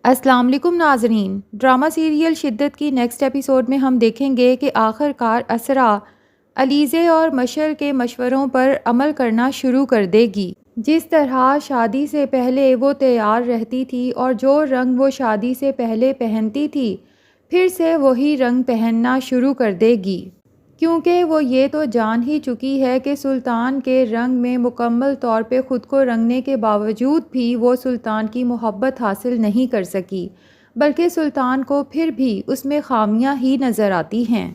السلام علیکم ناظرین، ڈرامہ سیریل شدت کی نیکسٹ ایپیسوڈ میں ہم دیکھیں گے کہ آخر کار اسرا علیزے اور مشل کے مشوروں پر عمل کرنا شروع کر دے گی۔ جس طرح شادی سے پہلے وہ تیار رہتی تھی اور جو رنگ وہ شادی سے پہلے پہنتی تھی پھر سے وہی رنگ پہننا شروع کر دے گی، کیونکہ وہ یہ تو جان ہی چکی ہے کہ سلطان کے رنگ میں مکمل طور پہ خود کو رنگنے کے باوجود بھی وہ سلطان کی محبت حاصل نہیں کر سکی، بلکہ سلطان کو پھر بھی اس میں خامیاں ہی نظر آتی ہیں۔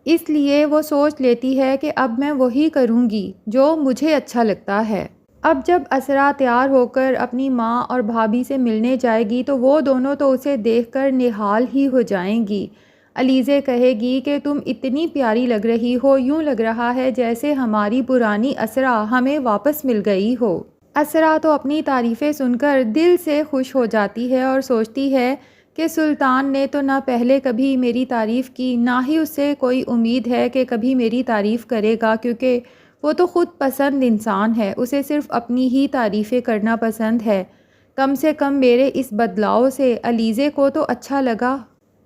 اس لیے وہ سوچ لیتی ہے کہ اب میں وہی کروں گی جو مجھے اچھا لگتا ہے۔ اب جب اسرا تیار ہو کر اپنی ماں اور بھابھی سے ملنے جائے گی تو وہ دونوں تو اسے دیکھ کر نہال ہی ہو جائیں گی۔ علیزے کہے گی کہ تم اتنی پیاری لگ رہی ہو، یوں لگ رہا ہے جیسے ہماری پرانی اسرا ہمیں واپس مل گئی ہو۔ اسرا تو اپنی تعریفیں سن کر دل سے خوش ہو جاتی ہے اور سوچتی ہے کہ سلطان نے تو نہ پہلے کبھی میری تعریف کی، نہ ہی اس سے کوئی امید ہے کہ کبھی میری تعریف کرے گا، کیونکہ وہ تو خود پسند انسان ہے، اسے صرف اپنی ہی تعریفیں کرنا پسند ہے۔ کم سے کم میرے اس بدلاؤ سے علیزے کو تو اچھا لگا۔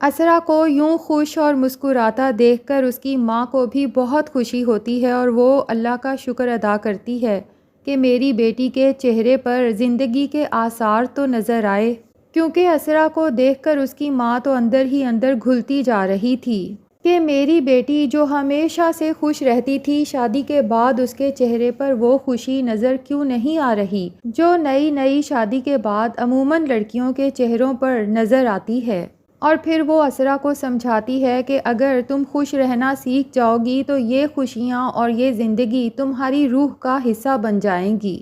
اسرا کو یوں خوش اور مسکراتا دیکھ کر اس کی ماں کو بھی بہت خوشی ہوتی ہے اور وہ اللہ کا شکر ادا کرتی ہے کہ میری بیٹی کے چہرے پر زندگی کے آثار تو نظر آئے، کیونکہ اسرا کو دیکھ کر اس کی ماں تو اندر ہی اندر گھلتی جا رہی تھی کہ میری بیٹی جو ہمیشہ سے خوش رہتی تھی، شادی کے بعد اس کے چہرے پر وہ خوشی نظر کیوں نہیں آ رہی جو نئی شادی کے بعد عموماً لڑکیوں کے چہروں پر نظر آتی ہے۔ اور پھر وہ اسرا کو سمجھاتی ہے کہ اگر تم خوش رہنا سیکھ جاؤ گی تو یہ خوشیاں اور یہ زندگی تمہاری روح کا حصہ بن جائیں گی۔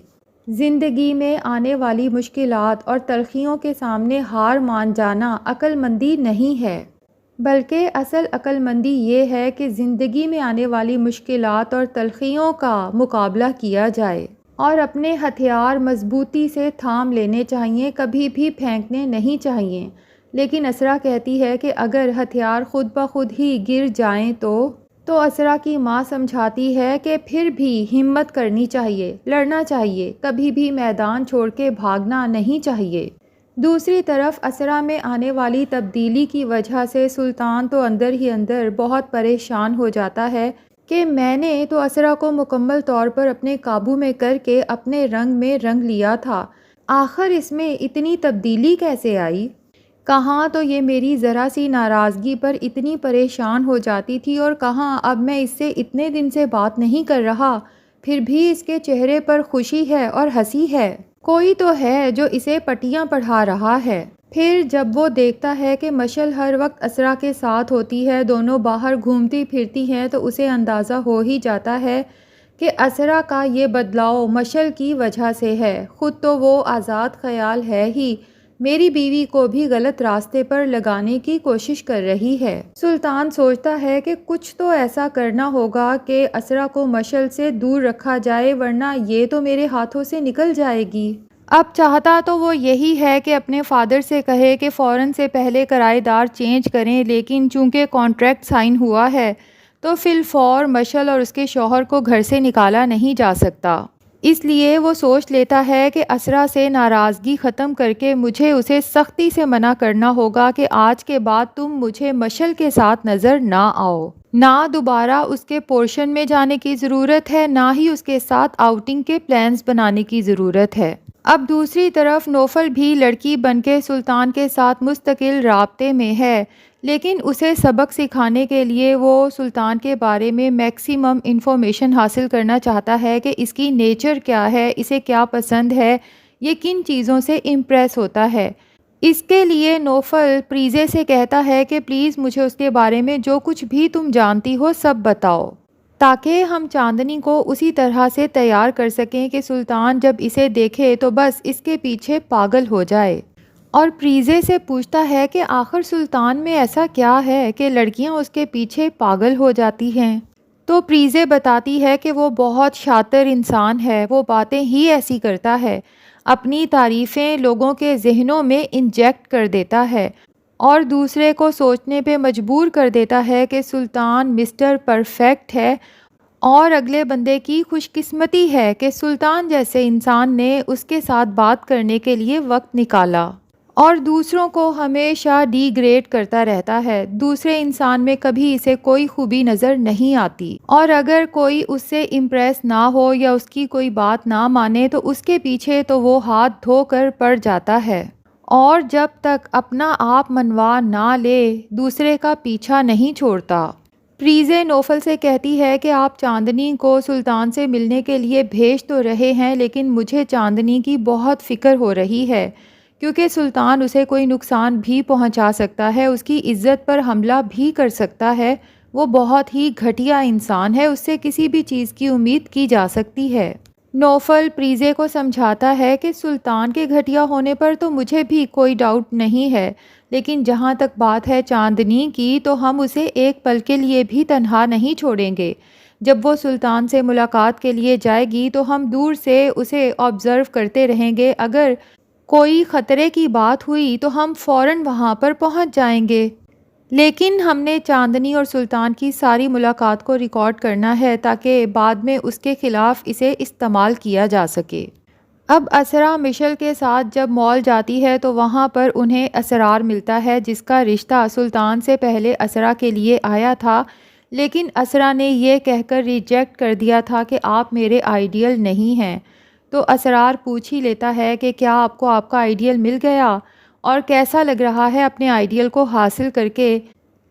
زندگی میں آنے والی مشکلات اور تلخیوں کے سامنے ہار مان جانا عقل مندی نہیں ہے، بلکہ اصل عقل مندی یہ ہے کہ زندگی میں آنے والی مشکلات اور تلخیوں کا مقابلہ کیا جائے اور اپنے ہتھیار مضبوطی سے تھام لینے چاہیے، کبھی بھی پھینکنے نہیں چاہیے۔ لیکن اسرا کہتی ہے کہ اگر ہتھیار خود بخود ہی گر جائیں تو اسرا کی ماں سمجھاتی ہے کہ پھر بھی ہمت کرنی چاہیے، لڑنا چاہیے، کبھی بھی میدان چھوڑ کے بھاگنا نہیں چاہیے۔ دوسری طرف اسرا میں آنے والی تبدیلی کی وجہ سے سلطان تو اندر ہی اندر بہت پریشان ہو جاتا ہے کہ میں نے تو اسرا کو مکمل طور پر اپنے قابو میں کر کے اپنے رنگ میں رنگ لیا تھا، آخر اس میں اتنی تبدیلی کیسے آئی؟ کہاں تو یہ میری ذرا سی ناراضگی پر اتنی پریشان ہو جاتی تھی اور کہاں اب میں اس سے اتنے دن سے بات نہیں کر رہا پھر بھی اس کے چہرے پر خوشی ہے اور ہنسی ہے، کوئی تو ہے جو اسے پٹیاں پڑھا رہا ہے۔ پھر جب وہ دیکھتا ہے کہ مشل ہر وقت اسرا کے ساتھ ہوتی ہے، دونوں باہر گھومتی پھرتی ہیں، تو اسے اندازہ ہو ہی جاتا ہے کہ اسرا کا یہ بدلاؤ مشل کی وجہ سے ہے، خود تو وہ آزاد خیال ہے ہی، میری بیوی کو بھی غلط راستے پر لگانے کی کوشش کر رہی ہے۔ سلطان سوچتا ہے کہ کچھ تو ایسا کرنا ہوگا کہ اسرا کو مشل سے دور رکھا جائے، ورنہ یہ تو میرے ہاتھوں سے نکل جائے گی۔ اب چاہتا تو وہ یہی ہے کہ اپنے فادر سے کہے کہ فوراً سے پہلے کرایہ دار چینج کریں، لیکن چونکہ کانٹریکٹ سائن ہوا ہے تو فی الفور مشل اور اس کے شوہر کو گھر سے نکالا نہیں جا سکتا۔ اس لیے وہ سوچ لیتا ہے کہ اسرا سے ناراضگی ختم کر کے مجھے اسے سختی سے منع کرنا ہوگا کہ آج کے بعد تم مجھے مشل کے ساتھ نظر نہ آؤ، نہ دوبارہ اس کے پورشن میں جانے کی ضرورت ہے، نہ ہی اس کے ساتھ آؤٹنگ کے پلانز بنانے کی ضرورت ہے۔ اب دوسری طرف نوفل بھی لڑکی بن کے سلطان کے ساتھ مستقل رابطے میں ہے، لیکن اسے سبق سکھانے کے لیے وہ سلطان کے بارے میں میکسیمم انفارمیشن حاصل کرنا چاہتا ہے کہ اس کی نیچر کیا ہے، اسے کیا پسند ہے، یہ کن چیزوں سے امپریس ہوتا ہے۔ اس کے لیے نوفل پریزے سے کہتا ہے کہ پلیز مجھے اس کے بارے میں جو کچھ بھی تم جانتی ہو سب بتاؤ، تاکہ ہم چاندنی کو اسی طرح سے تیار کر سکیں کہ سلطان جب اسے دیکھے تو بس اس کے پیچھے پاگل ہو جائے۔ اور پریزے سے پوچھتا ہے کہ آخر سلطان میں ایسا کیا ہے کہ لڑکیاں اس کے پیچھے پاگل ہو جاتی ہیں؟ تو پریزے بتاتی ہے کہ وہ بہت شاطر انسان ہے، وہ باتیں ہی ایسی کرتا ہے، اپنی تعریفیں لوگوں کے ذہنوں میں انجیکٹ کر دیتا ہے اور دوسرے کو سوچنے پہ مجبور کر دیتا ہے کہ سلطان مسٹر پرفیکٹ ہے، اور اگلے بندے کی خوش قسمتی ہے کہ سلطان جیسے انسان نے اس کے ساتھ بات کرنے کے لیے وقت نکالا۔ اور دوسروں کو ہمیشہ ڈی گریڈ کرتا رہتا ہے۔ دوسرے انسان میں کبھی اسے کوئی خوبی نظر نہیں آتی، اور اگر کوئی اس سے امپریس نہ ہو یا اس کی کوئی بات نہ مانے تو اس کے پیچھے تو وہ ہاتھ دھو کر پڑ جاتا ہے، اور جب تک اپنا آپ منوا نہ لے دوسرے کا پیچھا نہیں چھوڑتا۔ پریزے نوفل سے کہتی ہے کہ آپ چاندنی کو سلطان سے ملنے کے لیے بھیج تو رہے ہیں، لیکن مجھے چاندنی کی بہت فکر ہو رہی ہے، کیونکہ سلطان اسے کوئی نقصان بھی پہنچا سکتا ہے، اس کی عزت پر حملہ بھی کر سکتا ہے۔ وہ بہت ہی گھٹیا انسان ہے، اس سے کسی بھی چیز کی امید کی جا سکتی ہے۔ نوفل پریزے کو سمجھاتا ہے کہ سلطان کے گھٹیا ہونے پر تو مجھے بھی کوئی ڈاؤٹ نہیں ہے، لیکن جہاں تک بات ہے چاندنی کی تو ہم اسے ایک پل کے لیے بھی تنہا نہیں چھوڑیں گے۔ جب وہ سلطان سے ملاقات کے لیے جائے گی تو ہم دور سے اسے آبزرو کرتے رہیں گے، اگر کوئی خطرے کی بات ہوئی تو ہم فوراً وہاں پر پہنچ جائیں گے، لیکن ہم نے چاندنی اور سلطان کی ساری ملاقات کو ریکارڈ کرنا ہے تاکہ بعد میں اس کے خلاف اسے استعمال کیا جا سکے۔ اب اسرا مشل کے ساتھ جب مال جاتی ہے تو وہاں پر انہیں اسرار ملتا ہے، جس کا رشتہ سلطان سے پہلے اسرا کے لیے آیا تھا، لیکن اسرا نے یہ کہہ کر ریجیکٹ کر دیا تھا کہ آپ میرے آئیڈیل نہیں ہیں۔ تو اسرار پوچھ ہی لیتا ہے کہ کیا آپ کو آپ کا آئیڈیل مل گیا اور کیسا لگ رہا ہے اپنے آئیڈیل کو حاصل کر کے،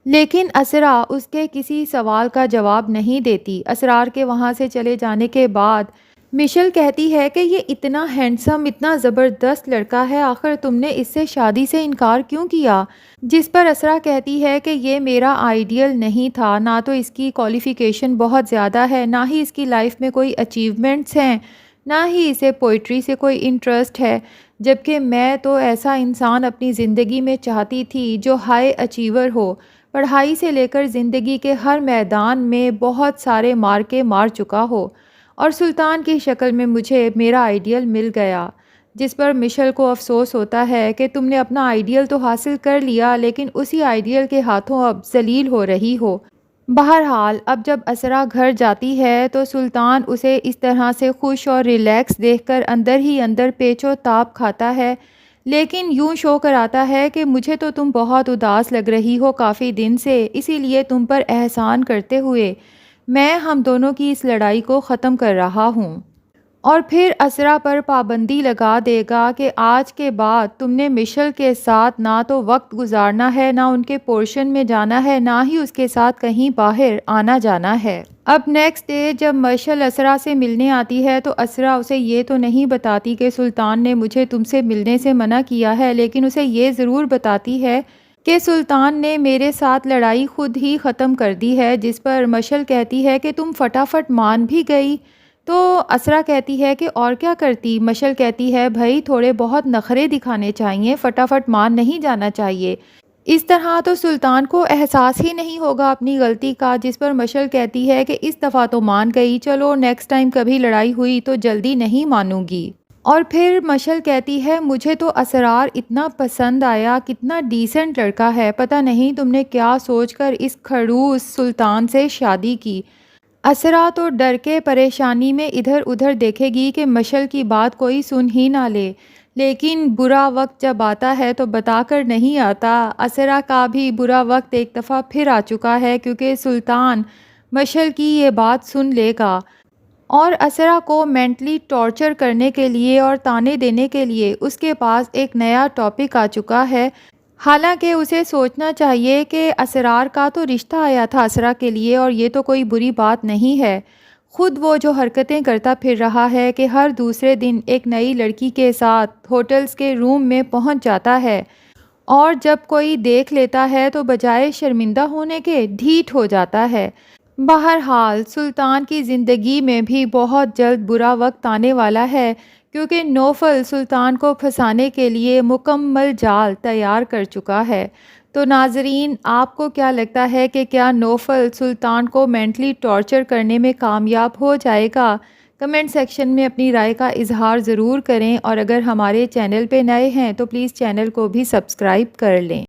لیکن اسرا اس کے کسی سوال کا جواب نہیں دیتی۔ اسرار کے وہاں سے چلے جانے کے بعد مشل کہتی ہے کہ یہ اتنا ہینڈسم، اتنا زبردست لڑکا ہے، آخر تم نے اس سے شادی سے انکار کیوں کیا؟ جس پر اسرا کہتی ہے کہ یہ میرا آئیڈیل نہیں تھا، نہ تو اس کی کوالیفیکیشن بہت زیادہ ہے، نہ ہی اس کی لائف میں کوئی اچیومنٹس ہیں، نہ ہی اسے پوئٹری سے کوئی انٹرسٹ ہے، جبکہ میں تو ایسا انسان اپنی زندگی میں چاہتی تھی جو ہائی اچیور ہو، پڑھائی سے لے کر زندگی کے ہر میدان میں بہت سارے مارکے مار چکا ہو، اور سلطان کی شکل میں مجھے میرا آئیڈیل مل گیا۔ جس پر مشل کو افسوس ہوتا ہے کہ تم نے اپنا آئیڈیل تو حاصل کر لیا، لیکن اسی آئیڈیل کے ہاتھوں اب ذلیل ہو رہی ہو۔ بہرحال اب جب اسرا گھر جاتی ہے تو سلطان اسے اس طرح سے خوش اور ریلیکس دیکھ کر اندر ہی اندر پیچ و تاب کھاتا ہے، لیکن یوں شو کراتا ہے کہ مجھے تو تم بہت اداس لگ رہی ہو کافی دن سے، اسی لیے تم پر احسان کرتے ہوئے میں ہم دونوں کی اس لڑائی کو ختم کر رہا ہوں، اور پھر اسرا پر پابندی لگا دے گا کہ آج کے بعد تم نے مشل کے ساتھ نہ تو وقت گزارنا ہے، نہ ان کے پورشن میں جانا ہے، نہ ہی اس کے ساتھ کہیں باہر آنا جانا ہے۔ اب نیکسٹ ڈے جب مشل اسرا سے ملنے آتی ہے تو اسرا اسے یہ تو نہیں بتاتی کہ سلطان نے مجھے تم سے ملنے سے منع کیا ہے، لیکن اسے یہ ضرور بتاتی ہے کہ سلطان نے میرے ساتھ لڑائی خود ہی ختم کر دی ہے، جس پر مشل کہتی ہے کہ تم فٹافٹ مان بھی گئی۔ تو اسرا کہتی ہے کہ اور کیا کرتی؟ مشل کہتی ہے بھائی تھوڑے بہت نخرے دکھانے چاہیے، فٹافٹ مان نہیں جانا چاہیے، اس طرح تو سلطان کو احساس ہی نہیں ہوگا اپنی غلطی کا۔ جس پر مشل کہتی ہے کہ اس دفعہ تو مان گئی، چلو نیکسٹ ٹائم کبھی لڑائی ہوئی تو جلدی نہیں مانوں گی۔ اور پھر مشل کہتی ہے مجھے تو اسرار اتنا پسند آیا، کتنا ڈیسنٹ لڑکا ہے، پتہ نہیں تم نے کیا سوچ کر اس کھڑوس سلطان سے شادی کی۔ اسرا تو ڈر کے پریشانی میں ادھر ادھر دیکھے گی کہ مشل کی بات کوئی سن ہی نہ لے، لیکن برا وقت جب آتا ہے تو بتا کر نہیں آتا۔ اسرا کا بھی برا وقت ایک دفعہ پھر آ چکا ہے، کیونکہ سلطان مشل کی یہ بات سن لے گا اور اسرا کو مینٹلی ٹارچر کرنے کے لیے اور طعنے دینے کے لیے اس کے پاس ایک نیا ٹاپک آ چکا ہے۔ حالانکہ اسے سوچنا چاہیے کہ اسرار کا تو رشتہ آیا تھا اسرا کے لیے، اور یہ تو کوئی بری بات نہیں ہے۔ خود وہ جو حرکتیں کرتا پھر رہا ہے کہ ہر دوسرے دن ایک نئی لڑکی کے ساتھ ہوٹلز کے روم میں پہنچ جاتا ہے، اور جب کوئی دیکھ لیتا ہے تو بجائے شرمندہ ہونے کے ڈھیٹ ہو جاتا ہے۔ بہرحال سلطان کی زندگی میں بھی بہت جلد برا وقت آنے والا ہے، کیونکہ نوفل سلطان کو پھنسانے کے لیے مکمل جال تیار کر چکا ہے۔ تو ناظرین، آپ کو کیا لگتا ہے کہ کیا نوفل سلطان کو مینٹلی ٹارچر کرنے میں کامیاب ہو جائے گا؟ کمنٹ سیکشن میں اپنی رائے کا اظہار ضرور کریں، اور اگر ہمارے چینل پہ نئے ہیں تو پلیز چینل کو بھی سبسکرائب کر لیں۔